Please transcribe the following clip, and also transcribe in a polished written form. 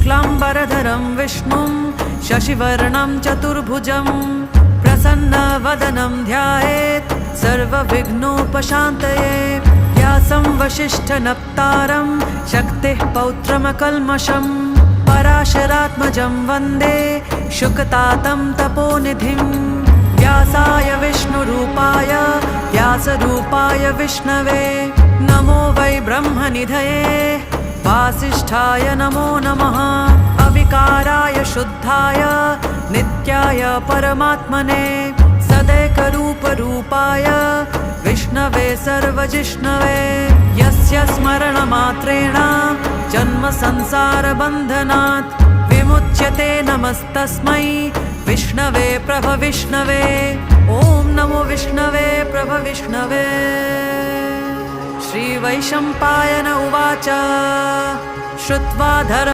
शुक्लाम्बरधरं विष्णुं शशिवर्णं चतुर्भुजं प्रसन्नवदनं ध्यायेत् सर्वविघ्नोपशान्तये। व्यासं वसिष्ठनप्तारं शक्तिः पौत्रमकल्मषं पराशरात्मजं वन्दे शुकतातं तपोनिधिं। व्यासाय विष्णुरूपाय व्यासरूपाय विष्णवे नमो वै ब्रह्मनिधये वासिष्ठाय नमो नमः। अविकाराय शुद्धाय नित्याय परमात्मने सदैकरूपरूपाय विष्णवे सर्वजिष्णवे। यस्य स्मरणमात्रेण जन्मसंसारबन्धनात् विमुच्यते नमस्तस्मै विष्णवे प्रभविष्णवे। ॐ नमो विष्णवे प्रभविष्णवे। श्रीवैशम्पायन उवाच श्रुत्वा धर्म